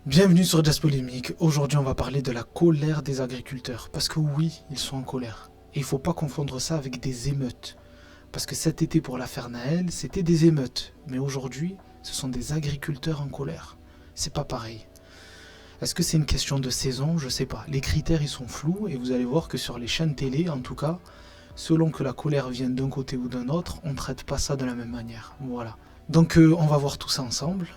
Bienvenue sur Jazz Polémique. Aujourd'hui, on va parler de la colère des agriculteurs. Parce que oui, ils sont en colère. Et il ne faut pas confondre ça avec des émeutes. Parce que cet été, pour l'affaire Naël, c'était des émeutes. Mais aujourd'hui, ce sont des agriculteurs en colère. C'est pas pareil. Est-ce que c'est une question de saison? Je sais pas. Les critères, ils sont flous. Et vous allez voir que sur les chaînes télé, en tout cas, selon que la colère vienne d'un côté ou d'un autre, on ne traite pas ça de la même manière. Voilà. Donc, on va voir tout ça ensemble.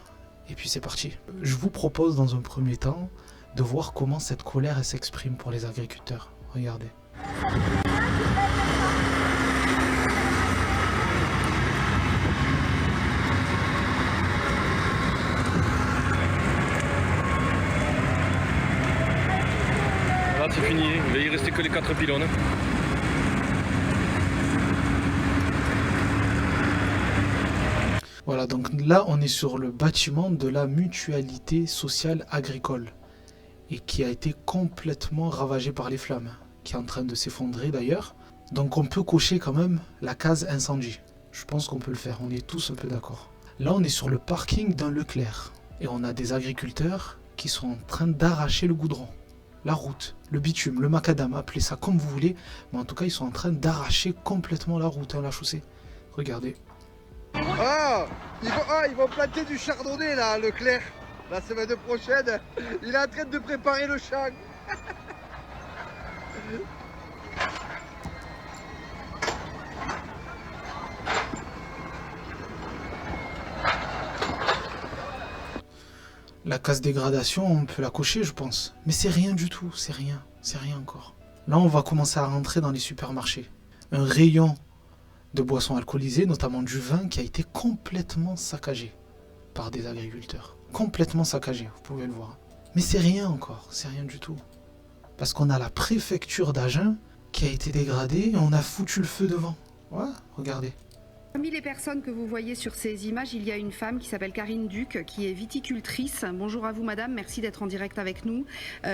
Et puis c'est parti. Je vous propose dans un premier temps de voir comment cette colère elle s'exprime pour les agriculteurs. Regardez. Là c'est fini, il va y rester que les 4 pylônes. Voilà, donc là on est sur le bâtiment de la mutualité sociale agricole et qui a été complètement ravagé par les flammes, qui est en train de s'effondrer d'ailleurs. Donc on peut cocher quand même la case incendie. Je pense qu'on peut le faire, on est tous un peu d'accord. Là on est sur le parking d'un Leclerc et on a des agriculteurs qui sont en train d'arracher le goudron, la route, le bitume, le macadam, appelez ça comme vous voulez, mais en tout cas ils sont en train d'arracher complètement la route, la chaussée. Regardez. Ils vont planter du chardonnay là, Leclerc. La semaine prochaine, il est en train de préparer le champ. La case dégradation, on peut la cocher, je pense. Mais c'est rien du tout, c'est rien encore. Là, on va commencer à rentrer dans les supermarchés. Un rayon de boissons alcoolisées, notamment du vin, qui a été complètement saccagé par des agriculteurs. Complètement saccagé, vous pouvez le voir. Mais c'est rien encore, c'est rien du tout. Parce qu'on a la préfecture d'Agen qui a été dégradée et on a foutu le feu devant. Ouais, regardez. Parmi les personnes que vous voyez sur ces images, il y a une femme qui s'appelle Karine Duc, qui est viticultrice. Bonjour à vous madame, merci d'être en direct avec nous.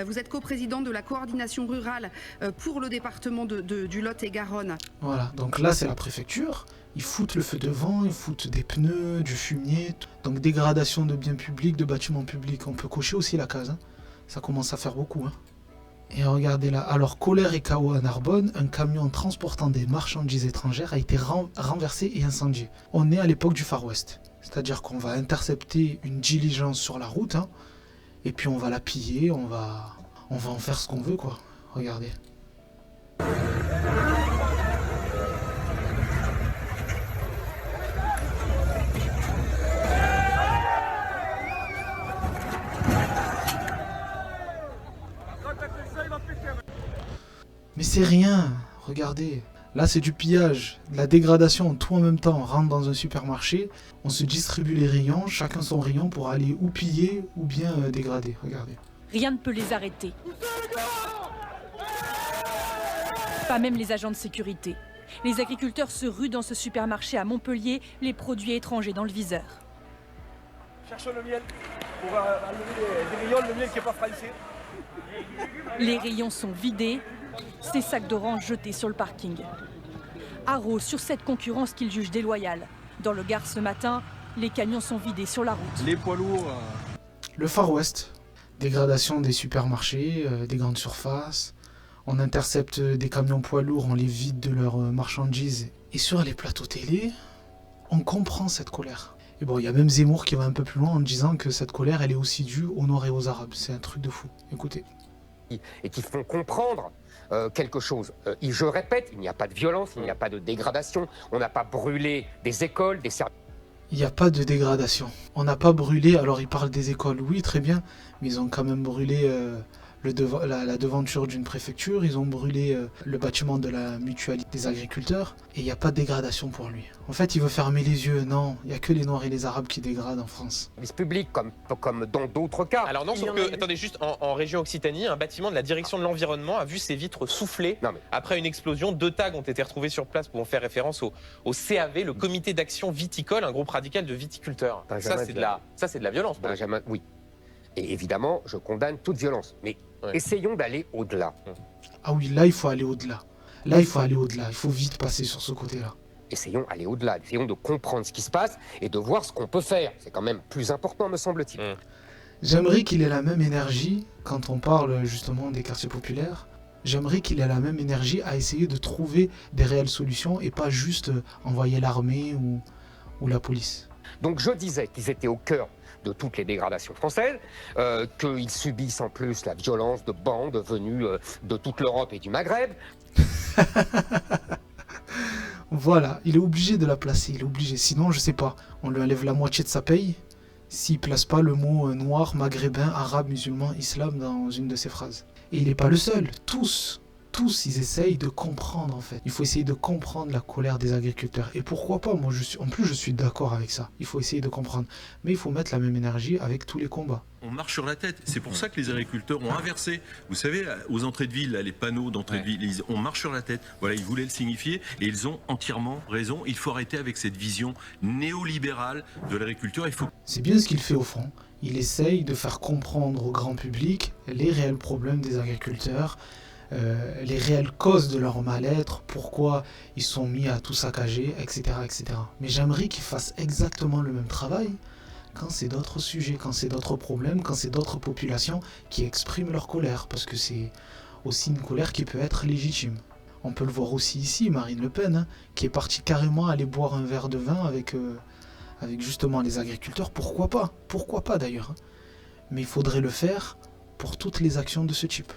Vous êtes coprésidente de la coordination rurale pour le département du Lot-et-Garonne. Voilà, donc là c'est la préfecture. Ils foutent le feu devant, ils foutent des pneus, du fumier. Donc dégradation de biens publics, de bâtiments publics. On peut cocher aussi la case, hein. Ça commence à faire beaucoup, hein. Et regardez là, alors colère et chaos à Narbonne, un camion transportant des marchandises étrangères a été renversé et incendié. On est à l'époque du Far West, c'est-à-dire qu'on va intercepter une diligence sur la route, hein, et puis on va la piller, on va en faire ce qu'on veut quoi. Regardez. Mais c'est rien, regardez. Là c'est du pillage, de la dégradation, tout en même temps. On rentre dans un supermarché, on se distribue les rayons, chacun son rayon pour aller ou piller ou bien dégrader, regardez. Rien ne peut les arrêter. Pas même les agents de sécurité. Les agriculteurs se ruent dans ce supermarché à Montpellier, les produits étrangers dans le viseur. Cherchons le miel pour enlever des rayons, le miel qui n'est pas français. Les rayons sont vidés, ces sacs d'oranges jetés sur le parking. Haro sur cette concurrence qu'il juge déloyale. Dans le Gard ce matin, les camions sont vidés sur la route. Les poids lourds. Le Far West, dégradation des supermarchés, des grandes surfaces. On intercepte des camions poids lourds, on les vide de leurs marchandises. Et sur les plateaux télé, on comprend cette colère. Et bon, il y a même Zemmour qui va un peu plus loin en disant que cette colère, elle est aussi due aux Noirs et aux Arabes. C'est un truc de fou. Écoutez. Et qui font comprendre quelque chose. Je répète, il n'y a pas de violence, il n'y a pas de dégradation. On n'a pas brûlé des écoles, des services. Il n'y a pas de dégradation. On n'a pas brûlé, alors ils parlent des écoles, oui, très bien, mais ils ont quand même brûlé la devanture d'une préfecture, ils ont brûlé le bâtiment de la mutualité des agriculteurs, et il n'y a pas de dégradation pour lui. En fait, il veut fermer les yeux, non, il n'y a que les Noirs et les Arabes qui dégradent en France. Services publics, comme dans d'autres cas. Alors non, sauf que, attendez, juste en région Occitanie, un bâtiment de la direction de l'environnement a vu ses vitres souffler. Après une explosion. 2 tags ont été retrouvés sur place pour faire référence au CAV, le Comité d'Action Viticole, un groupe radical de viticulteurs. Ça, c'est de la violence. Oui. Et évidemment, je condamne toute violence. Mais Essayons d'aller au-delà. Ah oui, là, il faut aller au-delà. Là, il faut aller au-delà. Il faut vite passer sur ce côté-là. Essayons d'aller au-delà. Essayons de comprendre ce qui se passe et de voir ce qu'on peut faire. C'est quand même plus important, me semble-t-il. J'aimerais qu'il ait la même énergie quand on parle justement des quartiers populaires. J'aimerais qu'il ait la même énergie à essayer de trouver des réelles solutions et pas juste envoyer l'armée ou la police. Donc je disais qu'ils étaient au cœur de toutes les dégradations françaises, qu'ils subissent en plus la violence de bandes venues de toute l'Europe et du Maghreb. Voilà, il est obligé de la placer, il est obligé. Sinon, je sais pas, on lui enlève la moitié de sa paye s'il place pas le mot noir, maghrébin, arabe, musulman, islam dans une de ses phrases. Et il n'est pas le seul, tous, ils essayent de comprendre en fait. Il faut essayer de comprendre la colère des agriculteurs. Et pourquoi pas, moi je suis d'accord avec ça. Il faut essayer de comprendre. Mais il faut mettre la même énergie avec tous les combats. On marche sur la tête. C'est pour ça que les agriculteurs ont inversé. Vous savez, aux entrées de ville, là, les panneaux d'entrée de ville, on marche sur la tête. Voilà, ils voulaient le signifier et ils ont entièrement raison. Il faut arrêter avec cette vision néolibérale de l'agriculture. C'est bien ce qu'il fait au fond. Il essaye de faire comprendre au grand public les réels problèmes des agriculteurs, les réelles causes de leur mal-être, pourquoi ils sont mis à tout saccager, etc. etc. Mais j'aimerais qu'ils fassent exactement le même travail quand c'est d'autres sujets, quand c'est d'autres problèmes, quand c'est d'autres populations qui expriment leur colère, parce que c'est aussi une colère qui peut être légitime. On peut le voir aussi ici, Marine Le Pen, qui est partie carrément aller boire un verre de vin avec justement les agriculteurs. Pourquoi pas d'ailleurs. Mais il faudrait le faire pour toutes les actions de ce type.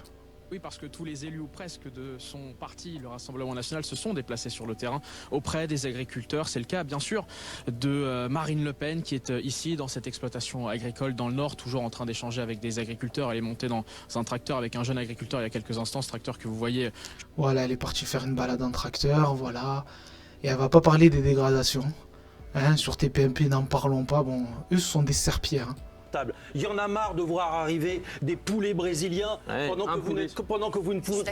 Oui, parce que tous les élus ou presque de son parti, le Rassemblement national, se sont déplacés sur le terrain auprès des agriculteurs. C'est le cas, bien sûr, de Marine Le Pen, qui est ici dans cette exploitation agricole dans le Nord, toujours en train d'échanger avec des agriculteurs. Elle est montée dans un tracteur avec un jeune agriculteur il y a quelques instants, ce tracteur que vous voyez. Voilà, elle est partie faire une balade en tracteur, voilà. Et elle va pas parler des dégradations. Hein, sur TPMP, n'en parlons pas. Bon, eux, ce sont des serpillères. Hein. Il y en a marre de voir arriver des poulets brésiliens pendant que vous ne pouvez,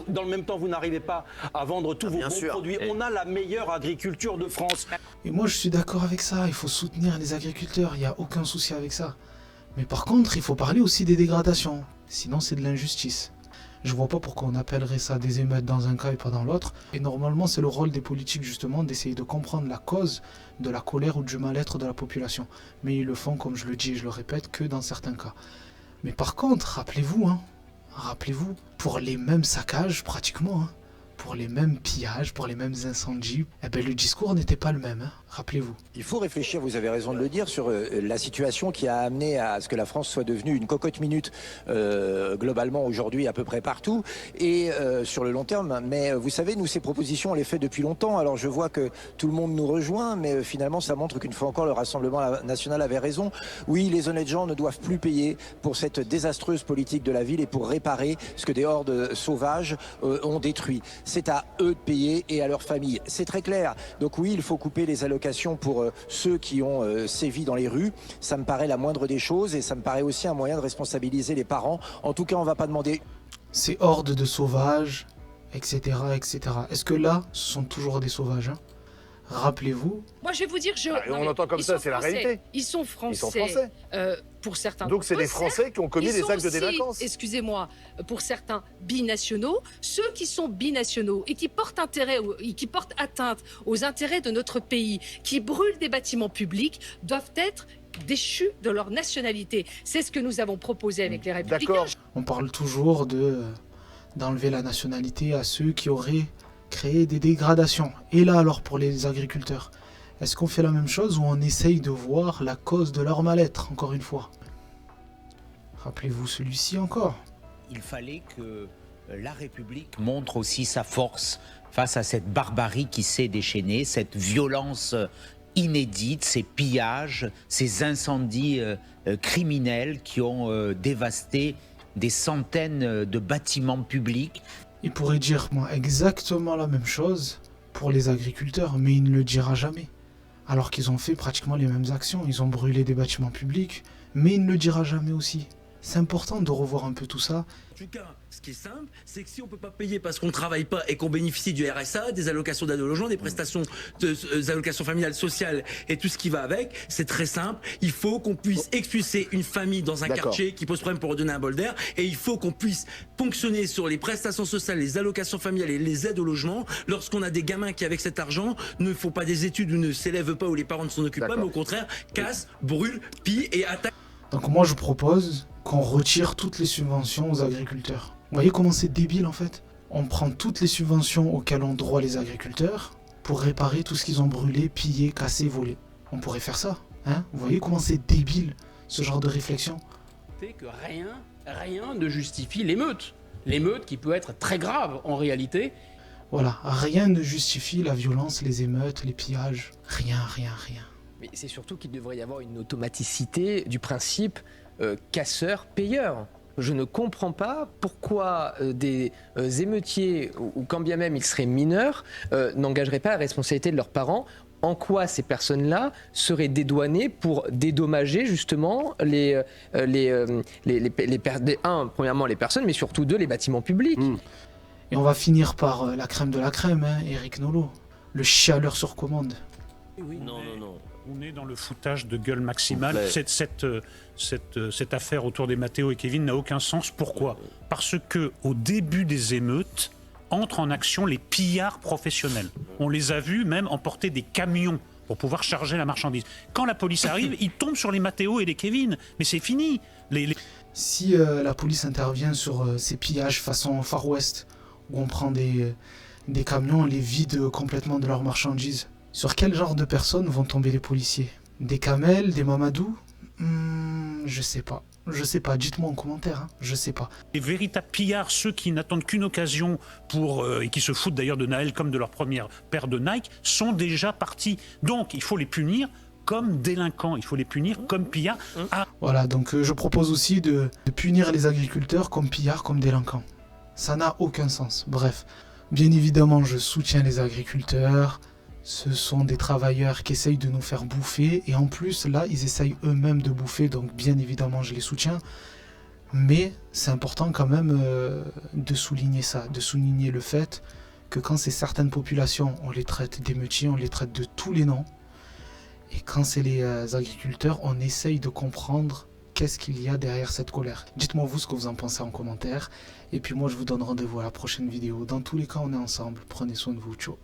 dans le même temps, vous n'arrivez pas à vendre tous vos bons produits. On a la meilleure agriculture de France. Et moi, je suis d'accord avec ça. Il faut soutenir les agriculteurs. Il n'y a aucun souci avec ça. Mais par contre, il faut parler aussi des dégradations. Sinon, c'est de l'injustice. Je vois pas pourquoi on appellerait ça des émeutes dans un cas et pas dans l'autre. Et normalement, c'est le rôle des politiques justement d'essayer de comprendre la cause de la colère ou du mal-être de la population. Mais ils le font, comme je le dis et je le répète, que dans certains cas. Mais par contre, rappelez-vous, pour les mêmes saccages pratiquement, pour les mêmes pillages, pour les mêmes incendies, eh ben, le discours n'était pas le même, rappelez-vous. Il faut réfléchir, vous avez raison de le dire, sur la situation qui a amené à ce que la France soit devenue une cocotte minute globalement aujourd'hui à peu près partout et sur le long terme. Mais vous savez, nous, ces propositions, on les fait depuis longtemps. Alors je vois que tout le monde nous rejoint, mais finalement, ça montre qu'une fois encore, le Rassemblement national avait raison. Oui, les honnêtes gens ne doivent plus payer pour cette désastreuse politique de la ville et pour réparer ce que des hordes sauvages ont détruit. C'est à eux de payer et à leurs familles. C'est très clair. Donc oui, il faut couper les allocations pour ceux qui ont sévi dans les rues. Ça me paraît la moindre des choses et ça me paraît aussi un moyen de responsabiliser les parents. En tout cas, on ne va pas demander... Ces hordes de sauvages, etc., etc. Est-ce que là, ce sont toujours des sauvages Rappelez-vous. Moi, je vais vous dire, on entend comme ça, c'est la réalité. Ils sont français. Ils sont français. Pour certains. Donc c'est des Français qui ont commis des actes de délinquance. Excusez-moi, pour certains binationaux, ceux qui sont binationaux et qui portent atteinte aux intérêts de notre pays, qui brûlent des bâtiments publics, doivent être déchus de leur nationalité. C'est ce que nous avons proposé avec les Républicains. D'accord. On parle toujours d'enlever la nationalité à ceux qui auraient créé des dégradations. Et là alors pour les agriculteurs, est-ce qu'on fait la même chose ou on essaye de voir la cause de leur mal-être, encore une fois? Rappelez-vous celui-ci encore. Il fallait que la République montre aussi sa force face à cette barbarie qui s'est déchaînée, cette violence inédite, ces pillages, ces incendies criminels qui ont dévasté des centaines de bâtiments publics. Il pourrait dire exactement la même chose pour les agriculteurs, mais il ne le dira jamais. Alors qu'ils ont fait pratiquement les mêmes actions. Ils ont brûlé des bâtiments publics, mais il ne le dira jamais aussi. C'est important de revoir un peu tout ça. En tout cas, ce qui est simple, c'est que si on ne peut pas payer parce qu'on ne travaille pas et qu'on bénéficie du RSA, des allocations d'aide au logement, des prestations, des allocations familiales, sociales et tout ce qui va avec, c'est très simple. Il faut qu'on puisse expulser une famille dans un quartier qui pose problème pour redonner un bol d'air, et il faut qu'on puisse ponctionner sur les prestations sociales, les allocations familiales et les aides au logement lorsqu'on a des gamins qui, avec cet argent, ne font pas des études ou ne s'élèvent pas ou les parents ne s'en occupent pas, mais au contraire, cassent, brûlent, pillent et attaquent. Donc moi je propose qu'on retire toutes les subventions aux agriculteurs. Vous voyez comment c'est débile en fait? On prend toutes les subventions auxquelles ont droit les agriculteurs pour réparer tout ce qu'ils ont brûlé, pillé, cassé, volé. On pourrait faire ça, hein? Vous voyez comment c'est débile ce genre de réflexion? Que rien ne justifie l'émeute. L'émeute qui peut être très grave en réalité. Voilà, rien ne justifie la violence, les émeutes, les pillages. Rien. Mais c'est surtout qu'il devrait y avoir une automaticité du principe casseur-payeur. Je ne comprends pas pourquoi des émeutiers, ou quand bien même ils seraient mineurs, n'engageraient pas la responsabilité de leurs parents. En quoi ces personnes-là seraient dédouanées pour dédommager justement premièrement les personnes, mais surtout les bâtiments publics. Et on va finir par la crème de la crème, hein, Éric Nolot, le chialeur sur commande. Oui, non. On est dans le foutage de gueule maximale. Cette affaire autour des Matteo et Kevin n'a aucun sens. Pourquoi? Parce que au début des émeutes, entrent en action les pillards professionnels. On les a vus même emporter des camions pour pouvoir charger la marchandise. Quand la police arrive, ils tombent sur les Matteo et les Kevin. Mais c'est fini. Si la police intervient sur ces pillages façon Far West, où on prend des camions, on les vide complètement de leurs marchandises, sur quel genre de personnes vont tomber les policiers? Des Kamel, des Mamadou? Je sais pas. Dites-moi en commentaire, hein. Je sais pas. Les véritables pillards, ceux qui n'attendent qu'une occasion et qui se foutent d'ailleurs de Naël comme de leur première paire de Nike, sont déjà partis. Donc il faut les punir comme délinquants, il faut les punir comme pillards. Voilà, donc je propose aussi de punir les agriculteurs comme pillards, comme délinquants. Ça n'a aucun sens. Bref, bien évidemment, je soutiens les agriculteurs. Ce sont des travailleurs qui essayent de nous faire bouffer. Et en plus, là, ils essayent eux-mêmes de bouffer. Donc, bien évidemment, je les soutiens. Mais c'est important quand même de souligner ça. De souligner le fait que quand c'est certaines populations, on les traite d'émeutiers, on les traite de tous les noms. Et quand c'est les agriculteurs, on essaye de comprendre qu'est-ce qu'il y a derrière cette colère. Dites-moi vous ce que vous en pensez en commentaire. Et puis moi, je vous donne rendez-vous à la prochaine vidéo. Dans tous les cas, on est ensemble. Prenez soin de vous. Ciao.